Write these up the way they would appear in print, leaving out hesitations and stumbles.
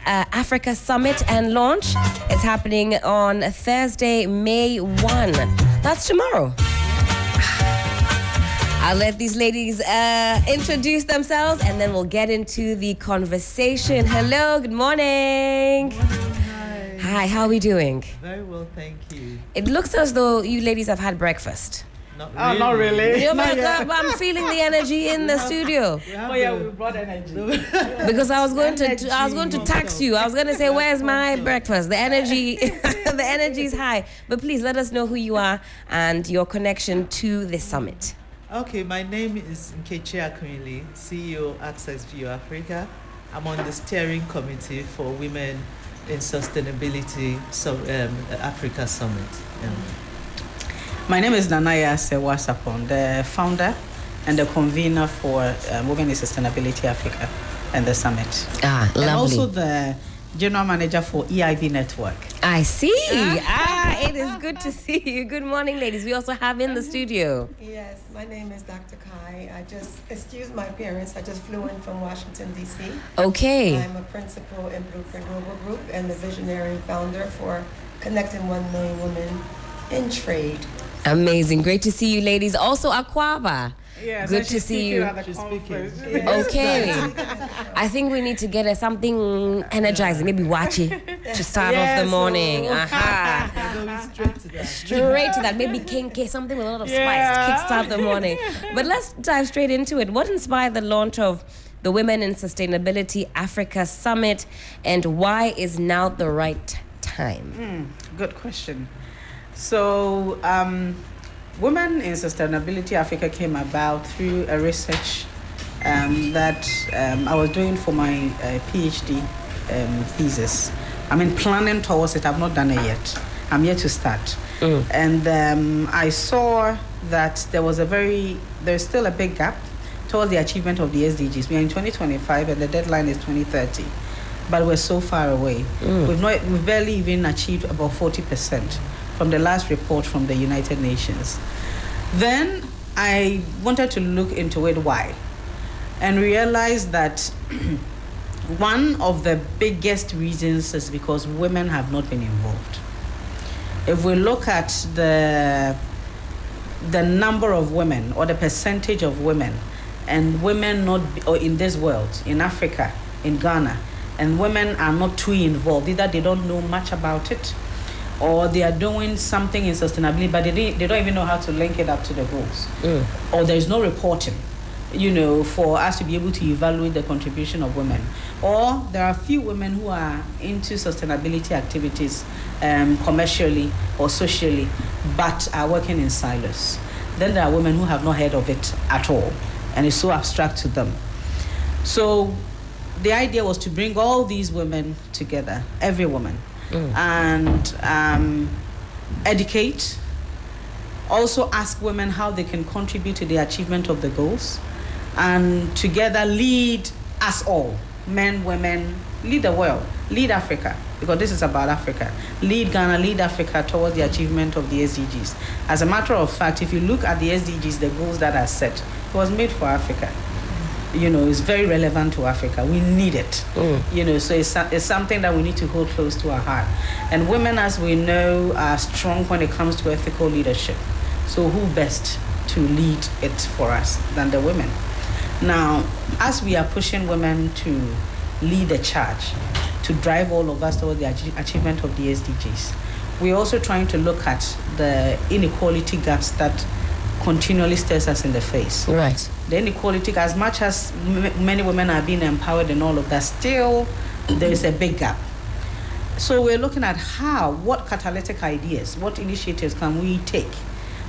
Africa Summit and launch. It's happening on Thursday, May 1. That's tomorrow. I'll let these ladies introduce themselves and then we'll get into the conversation. Hello, good morning. Hi, how are we doing? Very well, thank you. It looks as though you ladies have had breakfast. Not really. Not really. But I'm feeling the energy in the studio. We brought energy. Because I was going to tax you. I was going to say, "Where's my breakfast?" The energy, the energy is high. But please let us know who you are and your connection to the summit. Okay, my name is Nkechi Akunle, CEO Access View Africa. I'm on the steering committee for Women in Sustainability Africa Summit. My name is Nanaya Sewasapon, the founder and the convener for Women in Sustainability Africa and the summit. Lovely. And also the general manager for EIB Network. I see. It is good to see you. Good morning, ladies. We also have in the studio. Yes, my name is Dr. Kai. Excuse my appearance, I just flew in from Washington, D.C. Okay. I'm a principal in Blueprint Global Group and the visionary founder for Connecting 1 Million Women in Trade. Amazing. Great to see you, ladies. Also, Akwaba. Yes, good to see you. She's speaking. Okay. I think we need to get something energizing, maybe watch it to start off the morning. Aha. Going straight to that. Straight to that. Maybe kenke, something with a lot of spice, kickstart the morning. But let's dive straight into it. What inspired the launch of the Women in Sustainability Africa Summit, and why is now the right time? Good question. So, Women in Sustainability Africa came about through a research that I was doing for my PhD thesis. I mean, planning towards it. I've not done it yet. I'm yet to start. And I saw that there's still a big gap towards the achievement of the SDGs. We are in 2025 and the deadline is 2030. But we're so far away. We've barely even achieved about 40% from the last report from the United Nations. Then I wanted to look into it why, and realized that one of the biggest reasons is because women have not been involved. If we look at the number of women or the percentage of women and women or in this world, in Africa, in Ghana, and women are not too involved, either they don't know much about it, or they are doing something in sustainability, but they don't even know how to link it up to the goals. Or there's no reporting, for us to be able to evaluate the contribution of women. Or there are few women who are into sustainability activities commercially or socially, but are working in silos. Then there are women who have not heard of it at all, and it's so abstract to them. So the idea was to bring all these women together, every woman, and educate, also ask women how they can contribute to the achievement of the goals, and together lead us all, men, women, lead the world, lead Africa, because this is about Africa, lead Ghana, lead Africa towards the achievement of the SDGs. As a matter of fact, if you look at the SDGs, the goals that are set, it was made for Africa. It's very relevant to Africa. We need it. So it's something that we need to hold close to our heart. And women, as we know, are strong when it comes to ethical leadership. So who best to lead it for us than the women? Now, as we are pushing women to lead the charge, to drive all of us toward the achievement of the SDGs, we're also trying to look at the inequality gaps that continually stares us in the face. Right. The inequality, as much as many women are being empowered and all of that, still there is a big gap. So we're looking at what catalytic ideas, what initiatives can we take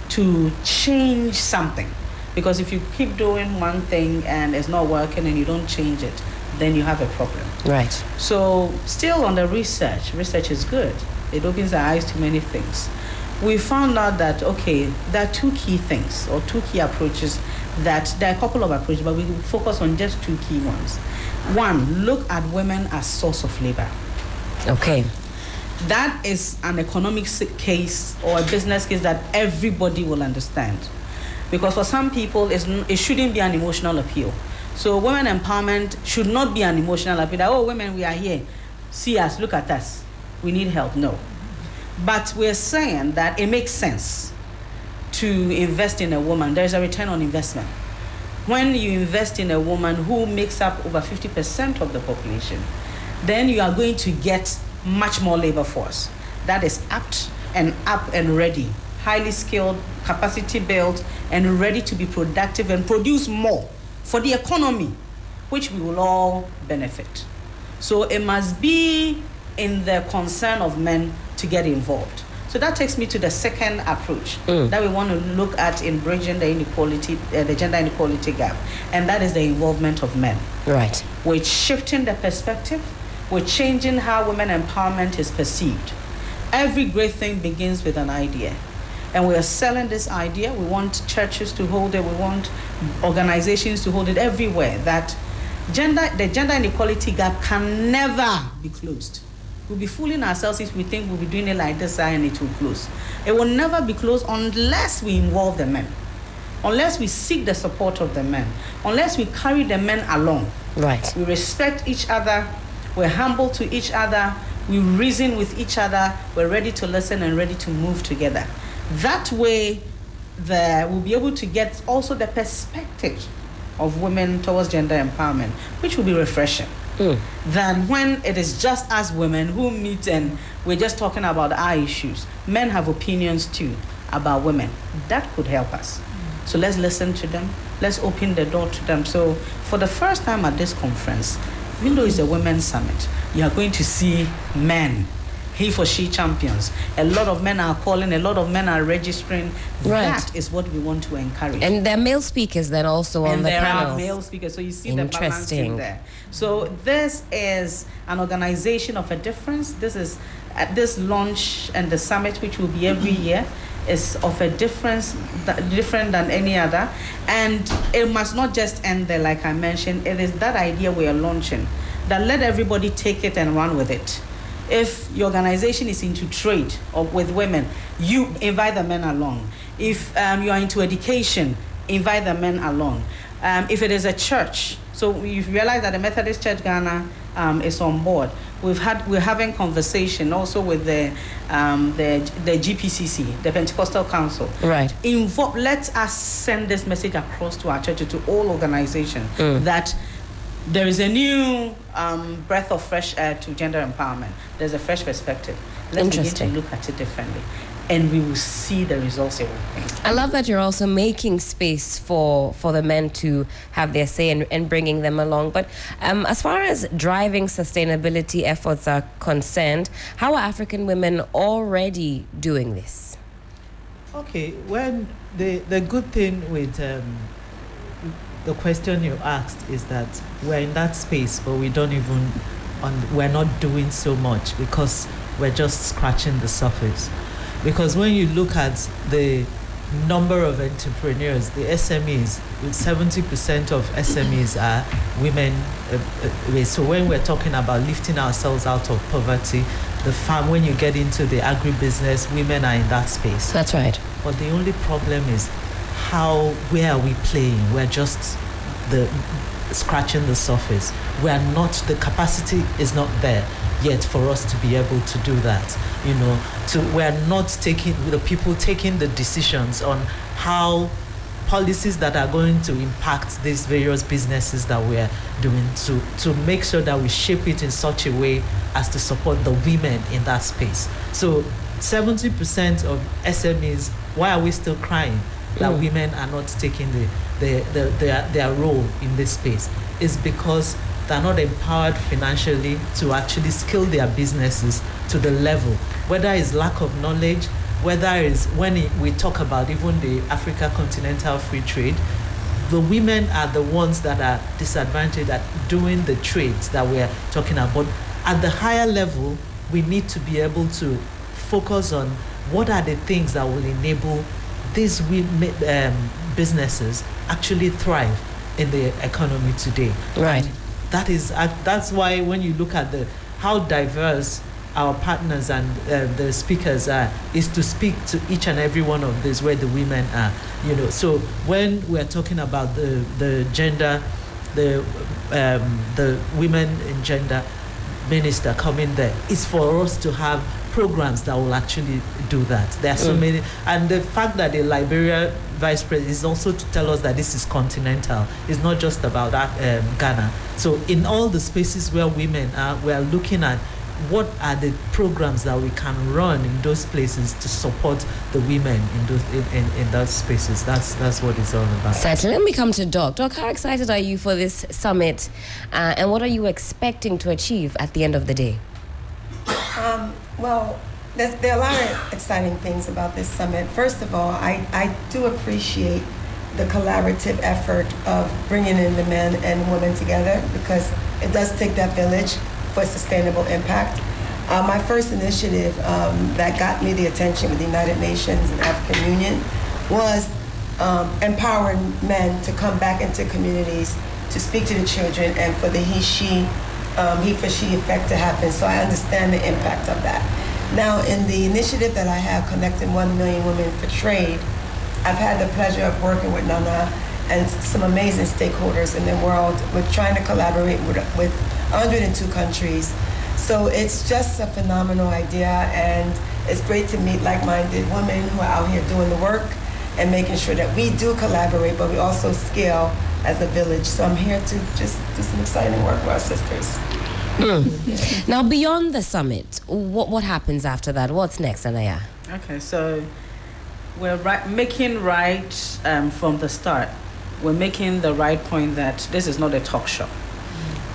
to change something? Because if you keep doing one thing and it's not working and you don't change it, then you have a problem. Right. So still on the research is good. It opens our eyes to many things. We found out that, there are two key things or two key approaches there are a couple of approaches, but we will focus on just two key ones. One, look at women as source of labor. Okay. That is an economic case or a business case that everybody will understand. Because for some people, it shouldn't be an emotional appeal. So women empowerment should not be an emotional appeal. That, women, we are here. see us, look at us, we need help. No. But we're saying that it makes sense to invest in a woman. There's a return on investment. When you invest in a woman who makes up over 50% of the population, then you are going to get much more labor force that is apt and up and ready, highly skilled, capacity built, and ready to be productive and produce more for the economy, which we will all benefit. So it must be in the concern of men to get involved. So that takes me to the second approach that we want to look at in bridging the inequality, the gender inequality gap, and that is the involvement of men. Right. We're shifting the perspective. We're changing how women empowerment is perceived. Every great thing begins with an idea. And we are selling this idea. We want churches to hold it. We want organizations to hold it everywhere, that the gender inequality gap can never be closed. We'll be fooling ourselves if we think we'll be doing it like this and it will close. It will never be closed unless we involve the men, unless we seek the support of the men, unless we carry the men along. Right. We respect each other. We're humble to each other. We reason with each other. We're ready to listen and ready to move together. That way, we'll be able to get also the perspective of women towards gender empowerment, which will be refreshing. Than when it is just us women who meet and we're just talking about our issues. Men have opinions too about women. That could help us. So let's listen to them. Let's open the door to them. So for the first time at this conference, even though it's a women's summit, you are going to see men, he for she champions. A lot of men are calling, a lot of men are registering. Right. That is what we want to encourage. And there are male speakers then also on the panel. And there are male speakers, so you see the balance in there. So this is an organization of a difference. This is at this launch and the summit, which will be every year, is of a difference, different than any other. And it must not just end there, like I mentioned. It is that idea we are launching, that let everybody take it and run with it. If your organization is into trade or with women, you invite the men along. If you are into education, invite the men along. If it is a church, so you've realized that the Methodist Church Ghana is on board. We're having conversation also with the GPCC, the Pentecostal Council. Right. Let us send this message across to our churches, to all organizations, that there is a new breath of fresh air to gender empowerment. There's a fresh perspective. Let's begin to look at it differently, and we will see the results it will bring. I love that you're also making space for the men to have their say and bringing them along. But as far as driving sustainability efforts are concerned, how are African women already doing this? Okay, when the good thing with the question you asked is that we're in that space, but we don't even, we're not doing so much because we're just scratching the surface. Because when you look at the number of entrepreneurs, the SMEs, 70% of SMEs are women. So when we're talking about lifting ourselves out of poverty, the farm, when you get into the agribusiness, women are in that space. That's right. But the only problem is where are we playing? We're just scratching the surface. The capacity is not there yet for us to be able to do that. We're not the people taking the decisions on how policies that are going to impact these various businesses that we're doing, to make sure that we shape it in such a way as to support the women in that space. So 70% of SMEs, why are we still crying that women are not taking their role in this space? Is because they're not empowered financially to actually scale their businesses to the level, whether it's lack of knowledge, whether it's when we talk about even the Africa Continental Free Trade, the women are the ones that are disadvantaged at doing the trades that we're talking about. At the higher level, we need to be able to focus on what are the things that will enable these businesses actually thrive in the economy today. Right. And that's why when you look at how diverse our partners and the speakers are, is to speak to each and every one of these where the women are. So when we're talking about the gender, the women in gender, minister coming there. It's for us to have programs that will actually do that. There are so many, and the fact that the Liberia vice president is also to tell us that this is continental. It's not just about Ghana. So in all the spaces where women are, we are looking at what are the programs that we can run in those places to support the women in those spaces. That's what it's all about. Certainly. Let me come to Doc. Doc, how excited are you for this summit, and what are you expecting to achieve at the end of the day? Well, there are a lot of exciting things about this summit. First of all, I do appreciate the collaborative effort of bringing in the men and women together, because it does take that village for sustainable impact. My first initiative that got me the attention with the United Nations and African Union was empowering men to come back into communities to speak to the children and for the he for she effect to happen. So I understand the impact of that. Now, in the initiative that I have, Connecting 1 Million Women for Trade, I've had the pleasure of working with Nana and some amazing stakeholders in the world. We're trying to collaborate with 102 countries. So it's just a phenomenal idea, and it's great to meet like-minded women who are out here doing the work and making sure that we do collaborate, but we also scale as a village. So I'm here to just do some exciting work with our sisters. Now, beyond the summit, what happens after that? What's next, Anaya? Okay, so we're making right from the start. We're making the right point that this is not a talk shop.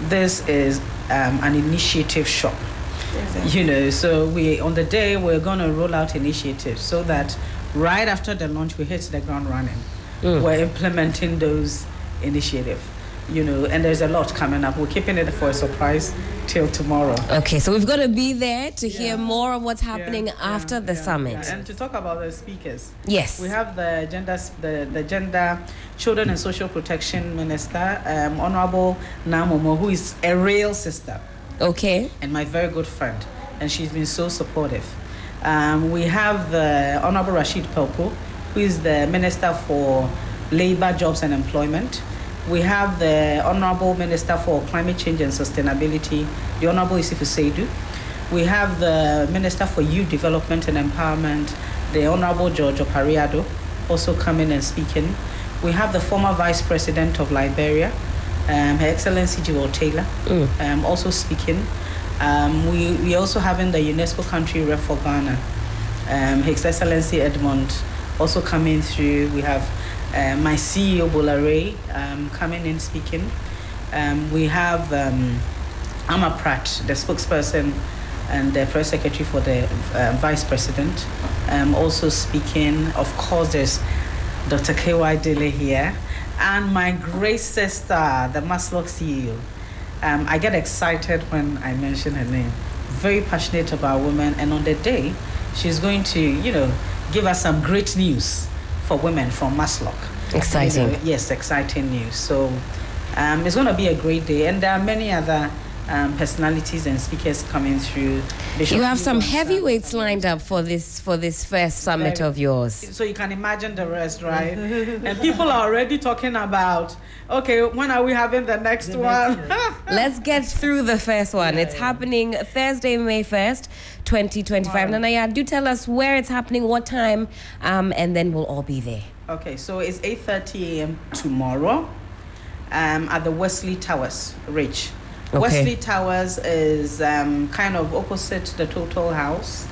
This is an initiative shop. Exactly. So on the day we're going to roll out initiatives so that right after the launch we hit the ground running. We're implementing those initiatives. And there's a lot coming up. We're keeping it for a surprise till tomorrow. Okay, so we've got to be there to hear more of what's happening after the summit. And to talk about the speakers. Yes. We have the Gender, Children and Social Protection Minister, Honorable Namomo, who is a real sister. Okay. And my very good friend. And she's been so supportive. We have the Honorable Rashid Pelpo, who is the Minister for Labor, Jobs and Employment. We have the Honorable Minister for Climate Change and Sustainability, the Honorable Isifu Seidu. We have the Minister for Youth Development and Empowerment, the Honorable George Opariado, also coming and speaking. We have the former Vice President of Liberia, Her Excellency Jewel Taylor, also speaking. We also having the UNESCO country rep for Ghana, His Excellency Edmond, also coming through. We have my CEO Bolare coming in speaking. We have Amma Pratt, the spokesperson and the press secretary for the vice president, also speaking. Of course, there's Dr. K.Y. Dele here, and my great sister, the Maslock CEO. I get excited when I mention her name. Very passionate about women, and on the day, she's going to, give us some great news for women from Maslock. Exciting. Yes, exciting news. So it's going to be a great day, and there are many other personalities and speakers coming through. You have some heavyweights lined up for this first summit of yours. So you can imagine the rest, right? And people are already talking about, okay, when are we having the next one? Let's get through the first one. It's happening Thursday, May 1st, 2025. Wow. Nanaya, do tell us where it's happening, what time, and then we'll all be there. Okay, so it's 8:30 a.m. tomorrow at the Wesley Towers, Ridge. Okay. Wesley Towers is kind of opposite the Total House,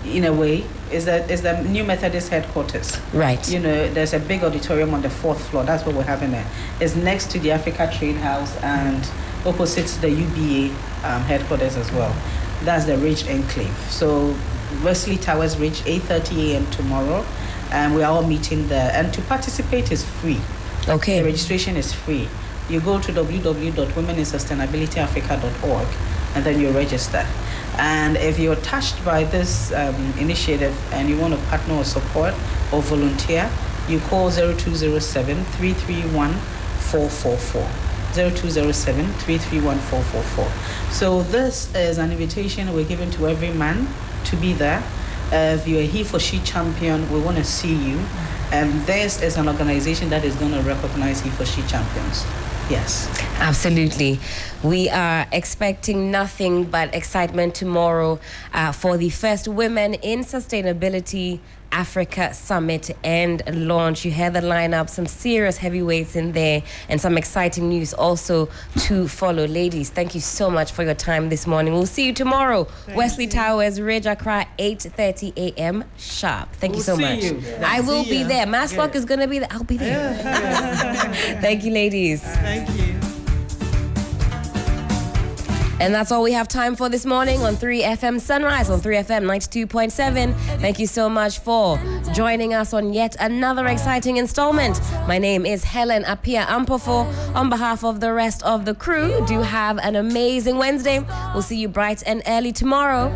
in a way. Is the New Methodist headquarters. Right. There's a big auditorium on the 4th floor. That's what we're having there. It's next to the Africa Trade House and opposite the UBA headquarters as well. That's the Ridge Enclave. So Wesley Towers Ridge, 8:30 a.m. tomorrow. And we are all meeting there. And to participate is free. Okay. The registration is free. You go to www.womeninsustainabilityafrica.org and then you register. And if you're touched by this initiative and you want to partner or support or volunteer, you call 0207-331-444. 0207-331-444. So this is an invitation we're giving to every man to be there. If you're a he for she champion, we want to see you. And this is an organization that is going to recognize he for she champions. Yes. Absolutely. We are expecting nothing but excitement tomorrow for the first Women in Sustainability Africa Summit and launch. You heard the lineup, some serious heavyweights in there, and some exciting news also to follow. Ladies, thank you so much for your time this morning. We'll see you tomorrow. Wesley Towers, Ridge Accra, 8:30 a.m. sharp. Thank you so much. I will be there. Maslock is going to be there. I'll be there. Thank you, ladies. Thank you. And that's all we have time for this morning on 3FM Sunrise on 3FM 92.7. Thank you so much for joining us on yet another exciting installment. My name is Helen Apia Ampofo. On behalf of the rest of the crew, do have an amazing Wednesday. We'll see you bright and early tomorrow.